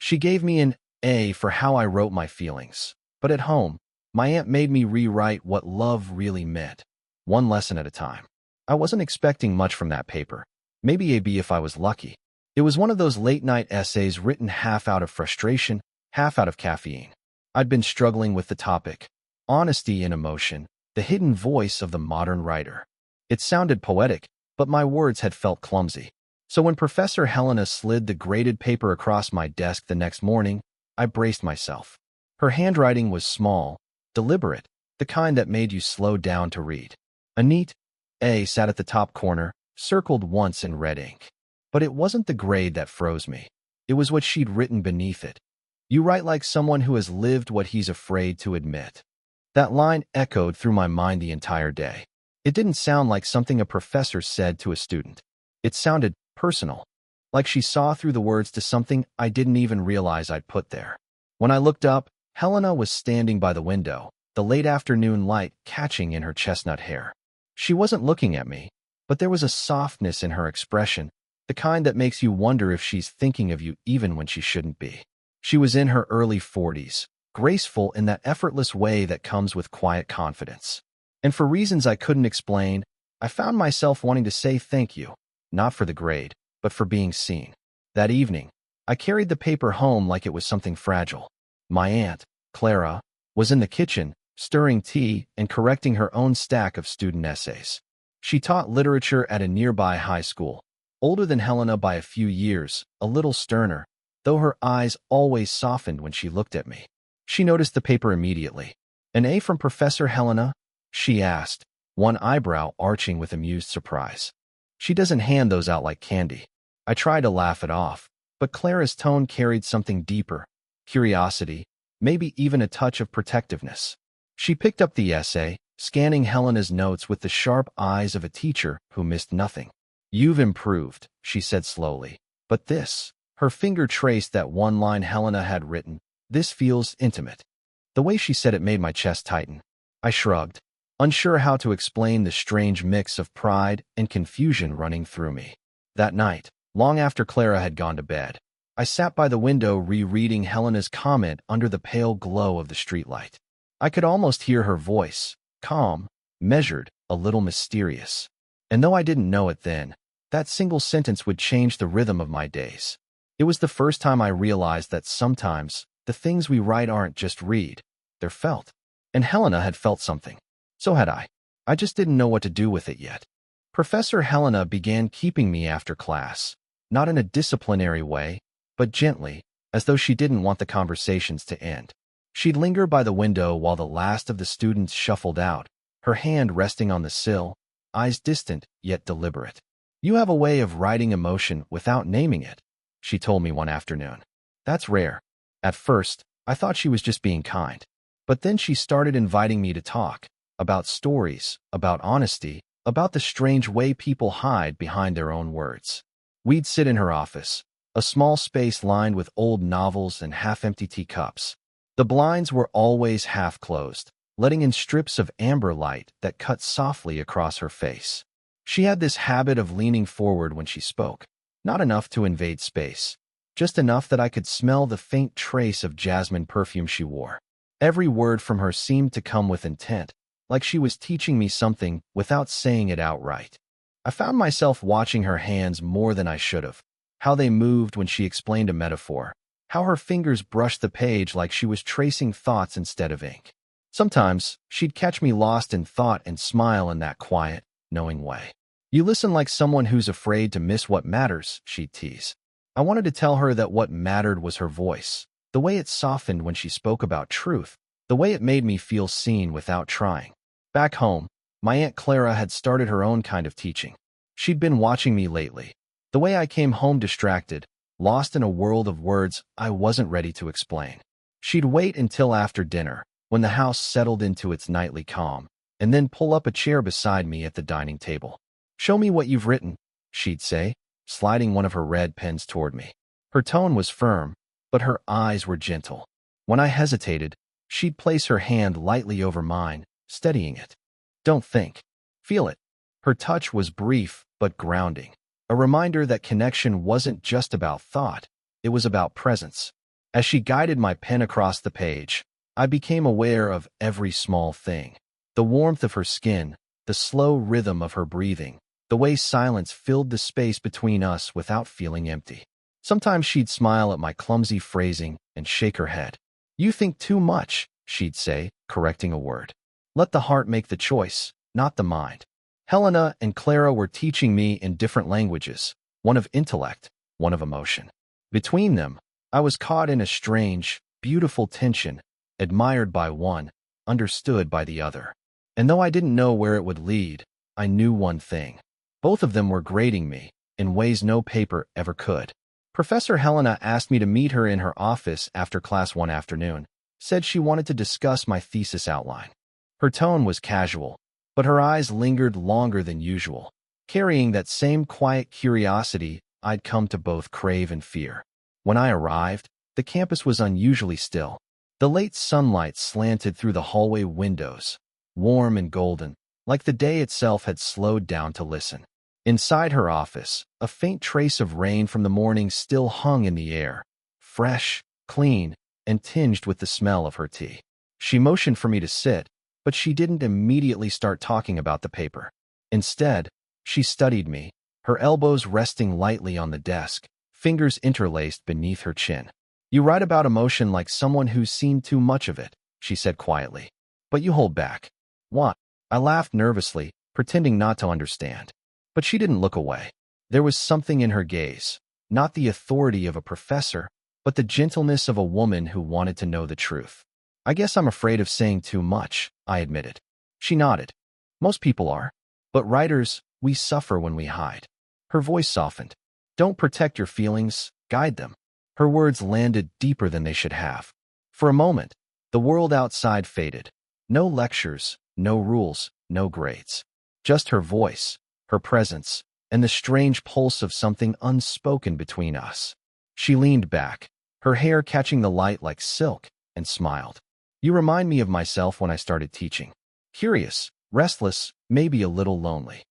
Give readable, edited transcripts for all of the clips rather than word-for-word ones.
She gave me an A for how I wrote my feelings. But at home, my aunt made me rewrite what love really meant, one lesson at a time. I wasn't expecting much from that paper. Maybe a B if I was lucky. It was one of those late-night essays written half out of frustration, half out of caffeine. I'd been struggling with the topic, honesty in emotion, the hidden voice of the modern writer. It sounded poetic, but my words had felt clumsy. So when Professor Helena slid the graded paper across my desk the next morning, I braced myself. Her handwriting was small, deliberate, the kind that made you slow down to read. A neat A sat at the top corner, circled once in red ink. But it wasn't the grade that froze me. It was what she'd written beneath it. You write like someone who has lived what he's afraid to admit. That line echoed through my mind the entire day. It didn't sound like something a professor said to a student. It sounded personal, like she saw through the words to something I didn't even realize I'd put there. When I looked up, Helena was standing by the window, the late afternoon light catching in her chestnut hair. She wasn't looking at me, but there was a softness in her expression, the kind that makes you wonder if she's thinking of you even when she shouldn't be. She was in her early 40s, graceful in that effortless way that comes with quiet confidence. And for reasons I couldn't explain, I found myself wanting to say thank you, not for the grade, but for being seen. That evening, I carried the paper home like it was something fragile. My aunt, Clara, was in the kitchen, stirring tea and correcting her own stack of student essays. She taught literature at a nearby high school, older than Helena by a few years, a little sterner, though her eyes always softened when she looked at me. She noticed the paper immediately. "An A from Professor Helena?" she asked, one eyebrow arching with amused surprise. "She doesn't hand those out like candy." I tried to laugh it off, but Clara's tone carried something deeper, curiosity, maybe even a touch of protectiveness. She picked up the essay, scanning Helena's notes with the sharp eyes of a teacher who missed nothing. "You've improved," she said slowly. "But this," her finger traced that one line Helena had written, "this feels intimate." The way she said it made my chest tighten. I shrugged, unsure how to explain the strange mix of pride and confusion running through me. That night, long after Clara had gone to bed, I sat by the window rereading Helena's comment under the pale glow of the streetlight. I could almost hear her voice, calm, measured, a little mysterious. And though I didn't know it then, that single sentence would change the rhythm of my days. It was the first time I realized that sometimes the things we write aren't just read, they're felt. And Helena had felt something. So had I. I just didn't know what to do with it yet. Professor Helena began keeping me after class, not in a disciplinary way, but gently, as though she didn't want the conversations to end. She'd linger by the window while the last of the students shuffled out, her hand resting on the sill, eyes distant yet deliberate. "You have a way of writing emotion without naming it," she told me one afternoon. "That's rare." At first, I thought she was just being kind. But then she started inviting me to talk, about stories, about honesty, about the strange way people hide behind their own words. We'd sit in her office, a small space lined with old novels and half-empty teacups. The blinds were always half-closed, letting in strips of amber light that cut softly across her face. She had this habit of leaning forward when she spoke, not enough to invade space, just enough that I could smell the faint trace of jasmine perfume she wore. Every word from her seemed to come with intent, like she was teaching me something without saying it outright. I found myself watching her hands more than I should have, how they moved when she explained a metaphor, how her fingers brushed the page like she was tracing thoughts instead of ink. Sometimes, she'd catch me lost in thought and smile in that quiet, knowing way. "You listen like someone who's afraid to miss what matters," she'd tease. I wanted to tell her that what mattered was her voice, the way it softened when she spoke about truth, the way it made me feel seen without trying. Back home, my Aunt Clara had started her own kind of teaching. She'd been watching me lately, the way I came home distracted, lost in a world of words I wasn't ready to explain. She'd wait until after dinner, when the house settled into its nightly calm, and then pull up a chair beside me at the dining table. "Show me what you've written," she'd say, sliding one of her red pens toward me. Her tone was firm, but her eyes were gentle. When I hesitated, she'd place her hand lightly over mine, steadying it. "Don't think. Feel it." Her touch was brief but grounding, a reminder that connection wasn't just about thought, it was about presence. As she guided my pen across the page, I became aware of every small thing. The warmth of her skin, the slow rhythm of her breathing, the way silence filled the space between us without feeling empty. Sometimes she'd smile at my clumsy phrasing and shake her head. "You think too much," she'd say, correcting a word. "Let the heart make the choice, not the mind." Helena and Clara were teaching me in different languages, one of intellect, one of emotion. Between them, I was caught in a strange, beautiful tension, admired by one, understood by the other. And though I didn't know where it would lead, I knew one thing. Both of them were grading me, in ways no paper ever could. Professor Helena asked me to meet her in her office after class one afternoon, said she wanted to discuss my thesis outline. Her tone was casual, but her eyes lingered longer than usual, carrying that same quiet curiosity I'd come to both crave and fear. When I arrived, the campus was unusually still. The late sunlight slanted through the hallway windows, warm and golden, like the day itself had slowed down to listen. Inside her office, a faint trace of rain from the morning still hung in the air, fresh, clean, and tinged with the smell of her tea. She motioned for me to sit, but she didn't immediately start talking about the paper. Instead, she studied me, her elbows resting lightly on the desk, fingers interlaced beneath her chin. "You write about emotion like someone who's seen too much of it," she said quietly. "But you hold back." "What?" I laughed nervously, pretending not to understand. But she didn't look away. There was something in her gaze, not the authority of a professor, but the gentleness of a woman who wanted to know the truth. "I guess I'm afraid of saying too much," I admitted. She nodded. "Most people are. But writers, we suffer when we hide." Her voice softened. "Don't protect your feelings, guide them." Her words landed deeper than they should have. For a moment, the world outside faded. No lectures, no rules, no grades. Just her voice, her presence, and the strange pulse of something unspoken between us. She leaned back, her hair catching the light like silk, and smiled. "You remind me of myself when I started teaching. Curious, restless, maybe a little lonely."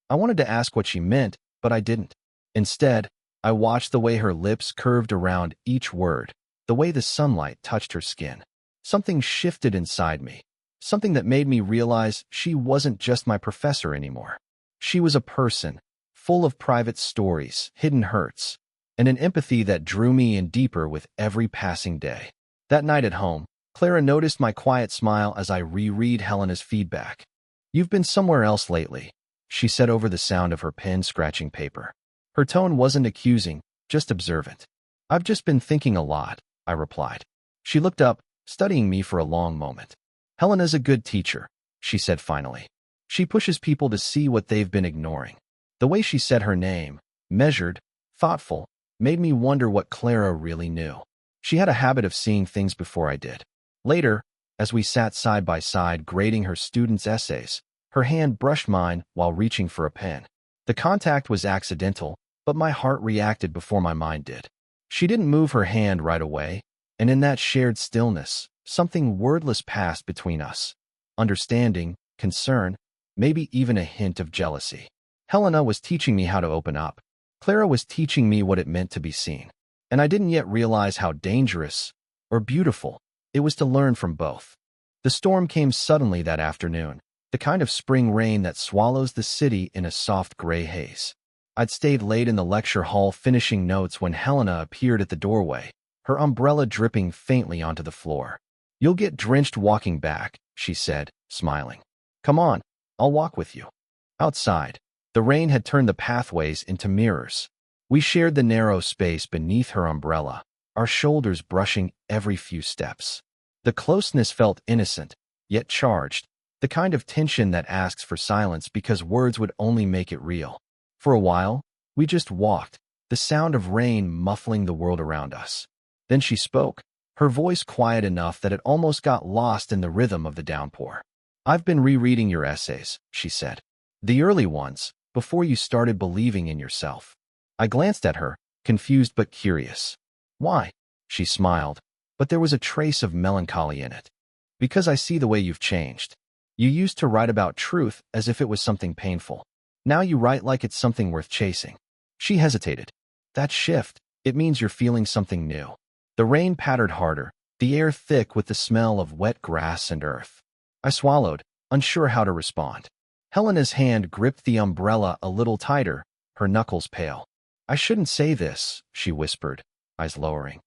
I wanted to ask what she meant, but I didn't. Instead, I watched the way her lips curved around each word, the way the sunlight touched her skin. Something shifted inside me, something that made me realize she wasn't just my professor anymore. She was a person, full of private stories, hidden hurts, and an empathy that drew me in deeper with every passing day. That night at home, Clara noticed my quiet smile as I reread Helena's feedback. "You've been somewhere else lately," she said over the sound of her pen scratching paper. Her tone wasn't accusing, just observant. "I've just been thinking a lot," I replied. She looked up, studying me for a long moment. "Helena's a good teacher," she said finally. "She pushes people to see what they've been ignoring." The way she said her name, measured, thoughtful, made me wonder what Clara really knew. She had a habit of seeing things before I did. Later, as we sat side by side grading her students' essays, her hand brushed mine while reaching for a pen. The contact was accidental, but my heart reacted before my mind did. She didn't move her hand right away, and in that shared stillness, something wordless passed between us. Understanding, concern, maybe even a hint of jealousy. Helena was teaching me how to open up. Clara was teaching me what it meant to be seen. And I didn't yet realize how dangerous, or beautiful, it was to learn from both. The storm came suddenly that afternoon, the kind of spring rain that swallows the city in a soft gray haze. I'd stayed late in the lecture hall finishing notes when Helena appeared at the doorway, her umbrella dripping faintly onto the floor. "You'll get drenched walking back," she said, smiling. "Come on, I'll walk with you." Outside, the rain had turned the pathways into mirrors. We shared the narrow space beneath her umbrella, our shoulders brushing every few steps. The closeness felt innocent, yet charged, the kind of tension that asks for silence because words would only make it real. For a while, we just walked, the sound of rain muffling the world around us. Then she spoke, her voice quiet enough that it almost got lost in the rhythm of the downpour. "I've been rereading your essays," she said. "The early ones, before you started believing in yourself." I glanced at her, confused but curious. "Why?" She smiled, but there was a trace of melancholy in it. "Because I see the way you've changed. You used to write about truth as if it was something painful. Now you write like it's something worth chasing." She hesitated. "That shift, it means you're feeling something new." The rain pattered harder, the air thick with the smell of wet grass and earth. I swallowed, unsure how to respond. Helena's hand gripped the umbrella a little tighter, her knuckles pale. "I shouldn't say this," she whispered, eyes lowering.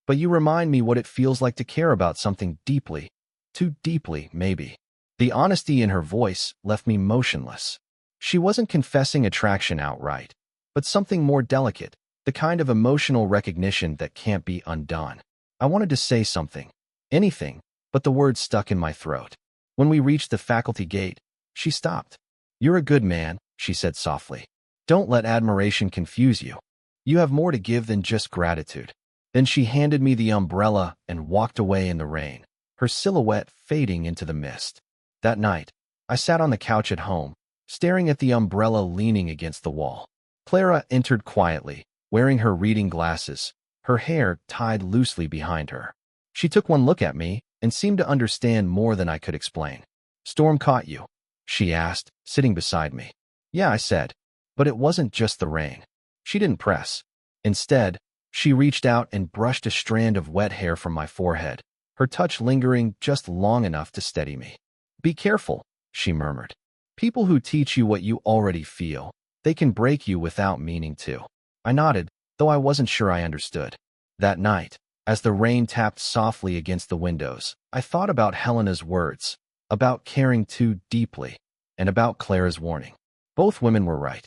"But you remind me what it feels like to care about something deeply. Too deeply, maybe." The honesty in her voice left me motionless. She wasn't confessing attraction outright, but something more delicate, the kind of emotional recognition that can't be undone. I wanted to say something, anything, but the words stuck in my throat. When we reached the faculty gate, she stopped. "You're a good man," she said softly. "Don't let admiration confuse you. You have more to give than just gratitude." Then she handed me the umbrella and walked away in the rain, her silhouette fading into the mist. That night, I sat on the couch at home, staring at the umbrella leaning against the wall. Clara entered quietly, wearing her reading glasses, her hair tied loosely behind her. She took one look at me and seemed to understand more than I could explain. "Storm caught you?" she asked, sitting beside me. "Yeah," I said, but it wasn't just the rain. She didn't press. Instead, she reached out and brushed a strand of wet hair from my forehead, her touch lingering just long enough to steady me. "Be careful," she murmured. "People who teach you what you already feel, they can break you without meaning to." I nodded, though I wasn't sure I understood. That night, as the rain tapped softly against the windows, I thought about Helena's words, about caring too deeply, and about Clara's warning. Both women were right,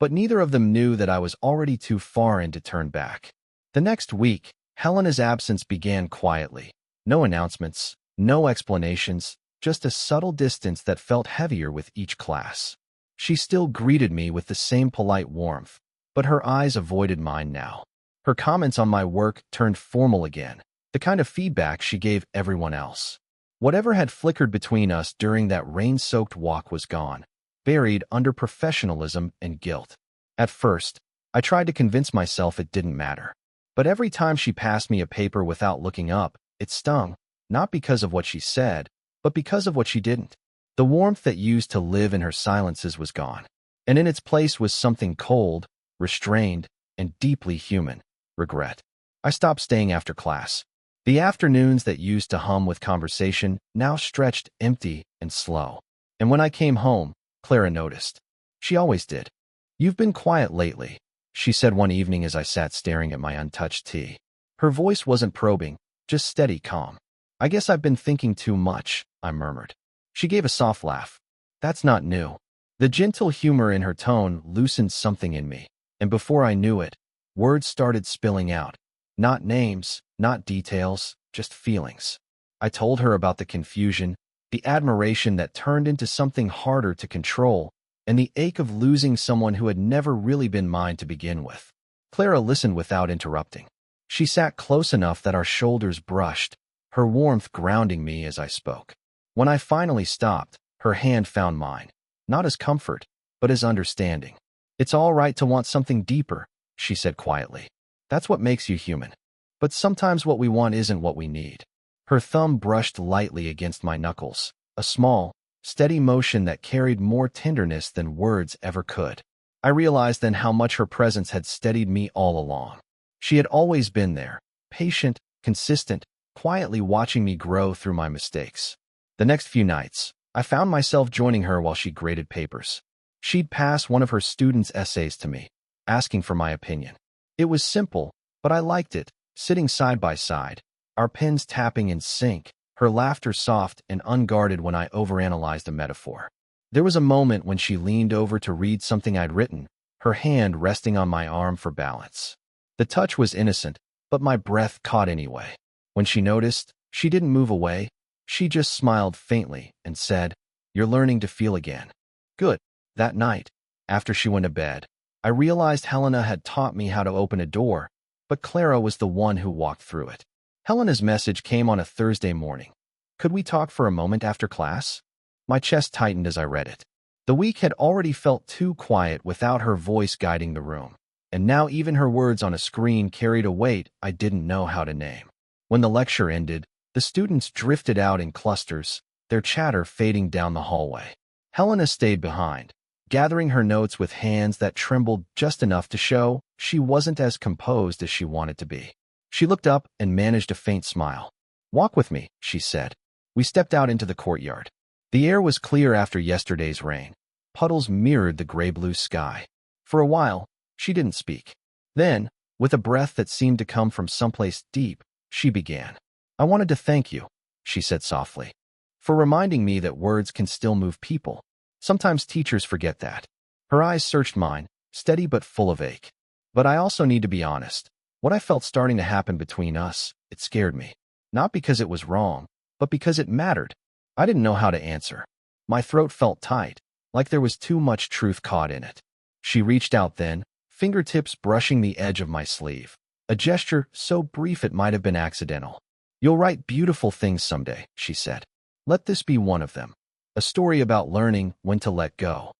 but neither of them knew that I was already too far in to turn back. The next week, Helena's absence began quietly. No announcements, no explanations, just a subtle distance that felt heavier with each class. She still greeted me with the same polite warmth, but her eyes avoided mine now. Her comments on my work turned formal again, the kind of feedback she gave everyone else. Whatever had flickered between us during that rain-soaked walk was gone, buried under professionalism and guilt. At first, I tried to convince myself it didn't matter. But every time she passed me a paper without looking up, it stung, not because of what she said, but because of what she didn't. The warmth that used to live in her silences was gone, and in its place was something cold, restrained, and deeply human: regret. I stopped staying after class. The afternoons that used to hum with conversation now stretched empty and slow. And when I came home, Clara noticed. She always did. "You've been quiet lately," she said one evening as I sat staring at my untouched tea. Her voice wasn't probing, just steady calm. "I guess I've been thinking too much," I murmured. She gave a soft laugh. "That's not new." The gentle humor in her tone loosened something in me, and before I knew it, words started spilling out. Not names, not details, just feelings. I told her about the confusion, the admiration that turned into something harder to control, and the ache of losing someone who had never really been mine to begin with. Clara listened without interrupting. She sat close enough that our shoulders brushed, her warmth grounding me as I spoke. When I finally stopped, her hand found mine, not as comfort, but as understanding. "It's all right to want something deeper," she said quietly. "That's what makes you human. But sometimes what we want isn't what we need." Her thumb brushed lightly against my knuckles, a small, steady motion that carried more tenderness than words ever could. I realized then how much her presence had steadied me all along. She had always been there, patient, consistent, quietly watching me grow through my mistakes. The next few nights, I found myself joining her while she graded papers. She'd pass one of her students' essays to me, asking for my opinion. It was simple, but I liked it, sitting side by side, our pens tapping in sync, her laughter soft and unguarded when I overanalyzed a metaphor. There was a moment when she leaned over to read something I'd written, her hand resting on my arm for balance. The touch was innocent, but my breath caught anyway. When she noticed, she didn't move away. She just smiled faintly and said, "You're learning to feel again." Good. That night, after she went to bed, I realized Helena had taught me how to open a door, but Clara was the one who walked through it. Helena's message came on a Thursday morning. "Could we talk for a moment after class?" My chest tightened as I read it. The week had already felt too quiet without her voice guiding the room, and now even her words on a screen carried a weight I didn't know how to name. When the lecture ended, the students drifted out in clusters, their chatter fading down the hallway. Helena stayed behind, gathering her notes with hands that trembled just enough to show she wasn't as composed as she wanted to be. She looked up and managed a faint smile. "Walk with me," she said. We stepped out into the courtyard. The air was clear after yesterday's rain. Puddles mirrored the gray-blue sky. For a while, she didn't speak. Then, with a breath that seemed to come from someplace deep, she began. "I wanted to thank you," she said softly, "for reminding me that words can still move people. Sometimes teachers forget that." Her eyes searched mine, steady but full of ache. "But I also need to be honest. What I felt starting to happen between us, it scared me. Not because it was wrong, but because it mattered. I didn't know how to answer. My throat felt tight, like there was too much truth caught in it." She reached out then, fingertips brushing the edge of my sleeve. A gesture so brief it might have been accidental. "You'll write beautiful things someday," she said. "Let this be one of them. A story about learning when to let go."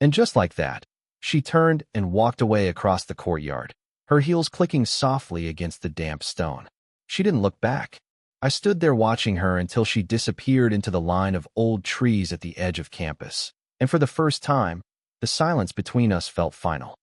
And just like that, she turned and walked away across the courtyard, her heels clicking softly against the damp stone. She didn't look back. I stood there watching her until she disappeared into the line of old trees at the edge of campus. And for the first time, the silence between us felt final.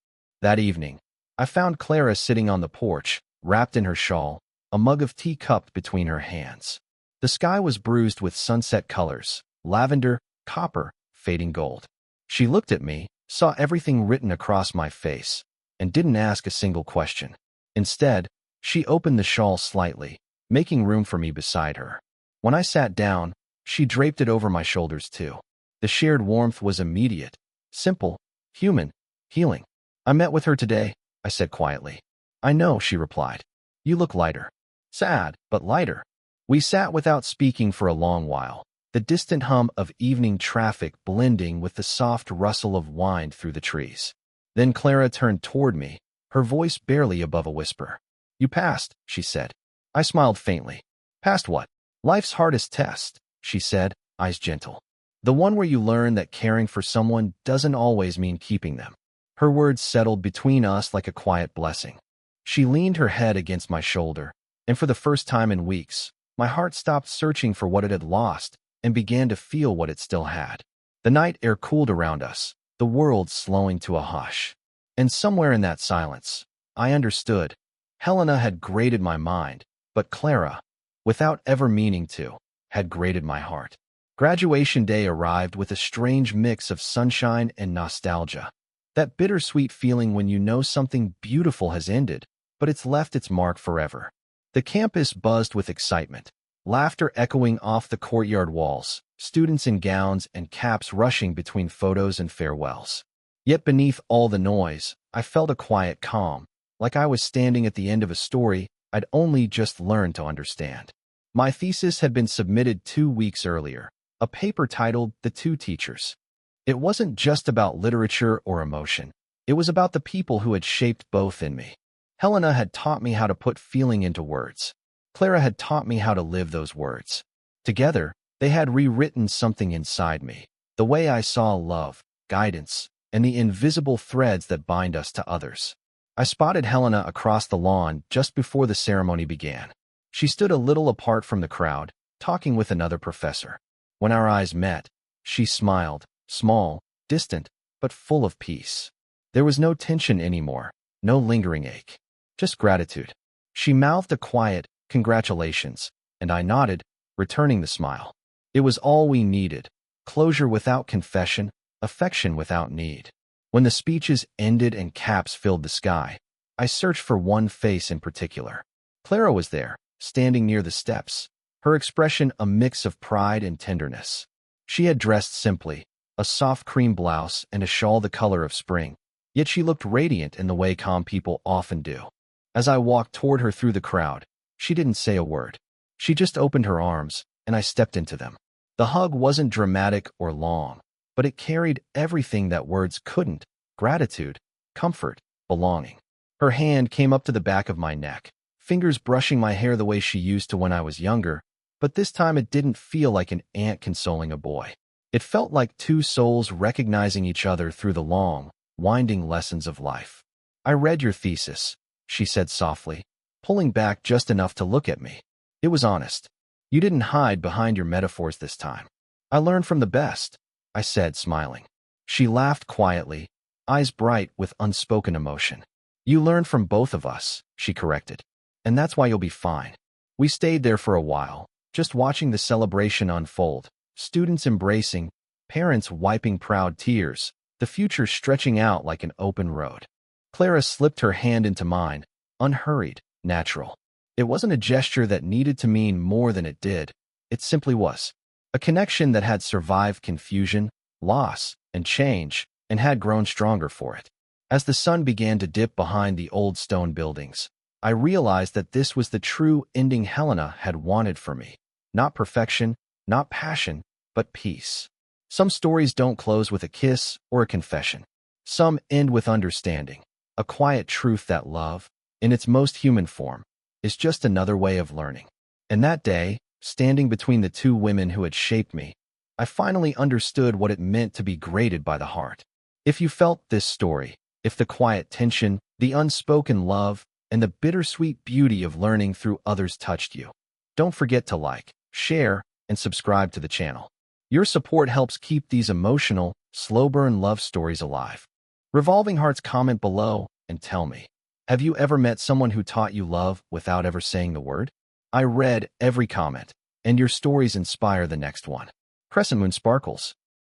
That evening, I found Clara sitting on the porch, wrapped in her shawl, a mug of tea cupped between her hands. The sky was bruised with sunset colors, lavender, copper, fading gold. She looked at me, saw everything written across my face, and didn't ask a single question. Instead, she opened the shawl slightly, making room for me beside her. When I sat down, she draped it over my shoulders too. The shared warmth was immediate, simple, human, healing. "I met with her today," I said quietly. "I know," she replied. "You look lighter." Sad, but lighter. We sat without speaking for a long while, the distant hum of evening traffic blending with the soft rustle of wind through the trees. Then Clara turned toward me, her voice barely above a whisper. "You passed," she said. I smiled faintly. "Passed what?" "Life's hardest test," she said, eyes gentle. "The one where you learn that caring for someone doesn't always mean keeping them." Her words settled between us like a quiet blessing. She leaned her head against my shoulder, and for the first time in weeks, my heart stopped searching for what it had lost and began to feel what it still had. The night air cooled around us, the world slowing to a hush. And somewhere in that silence, I understood. Helena had grated my mind, but Clara, without ever meaning to, had grated my heart. Graduation day arrived with a strange mix of sunshine and nostalgia. That bittersweet feeling when you know something beautiful has ended, but it's left its mark forever. The campus buzzed with excitement, laughter echoing off the courtyard walls, students in gowns and caps rushing between photos and farewells. Yet beneath all the noise, I felt a quiet calm, like I was standing at the end of a story I'd only just learned to understand. My thesis had been submitted 2 weeks earlier, a paper titled "The Two Teachers." It wasn't just about literature or emotion. It was about the people who had shaped both in me. Helena had taught me how to put feeling into words. Clara had taught me how to live those words. Together, they had rewritten something inside me, the way I saw love, guidance, and the invisible threads that bind us to others. I spotted Helena across the lawn just before the ceremony began. She stood a little apart from the crowd, talking with another professor. When our eyes met, she smiled, small, distant, but full of peace. There was no tension anymore, no lingering ache, just gratitude. She mouthed a quiet, "Congratulations," and I nodded, returning the smile. It was all we needed, closure without confession, affection without need. When the speeches ended and caps filled the sky, I searched for one face in particular. Clara was there, standing near the steps, her expression a mix of pride and tenderness. She had dressed simply, a soft cream blouse and a shawl the color of spring, yet she looked radiant in the way calm people often do. As I walked toward her through the crowd, she didn't say a word. She just opened her arms, and I stepped into them. The hug wasn't dramatic or long, but it carried everything that words couldn't: gratitude, comfort, belonging. Her hand came up to the back of my neck, fingers brushing my hair the way she used to when I was younger, but this time it didn't feel like an aunt consoling a boy. It felt like two souls recognizing each other through the long, winding lessons of life. "I read your thesis," she said softly, pulling back just enough to look at me. It was honest. "You didn't hide behind your metaphors this time." "I learned from the best," I said, smiling. She laughed quietly, eyes bright with unspoken emotion. "You learned from both of us," she corrected. and that's why you'll be fine. We stayed there for a while, just watching the celebration unfold, students embracing, parents wiping proud tears, the future stretching out like an open road. Clara slipped her hand into mine, unhurried, natural. It wasn't a gesture that needed to mean more than it did. It simply was. A connection that had survived confusion, loss, and change, and had grown stronger for it. As the sun began to dip behind the old stone buildings, I realized that this was the true ending Helena had wanted for me. Not perfection, not passion, but peace. Some stories don't close with a kiss or a confession. Some end with understanding, a quiet truth that love, in its most human form, is just another way of learning. And that day, standing between the two women who had shaped me, I finally understood what it meant to be graded by the heart. If you felt this story, if the quiet tension, the unspoken love, and the bittersweet beauty of learning through others touched you, don't forget to like, share, and subscribe to the channel. Your support helps keep these emotional, slow-burn love stories alive. Revolving Hearts, comment below and tell me, have you ever met someone who taught you love without ever saying the word? I read every comment, and your stories inspire the next one. Crescent Moon Sparkles.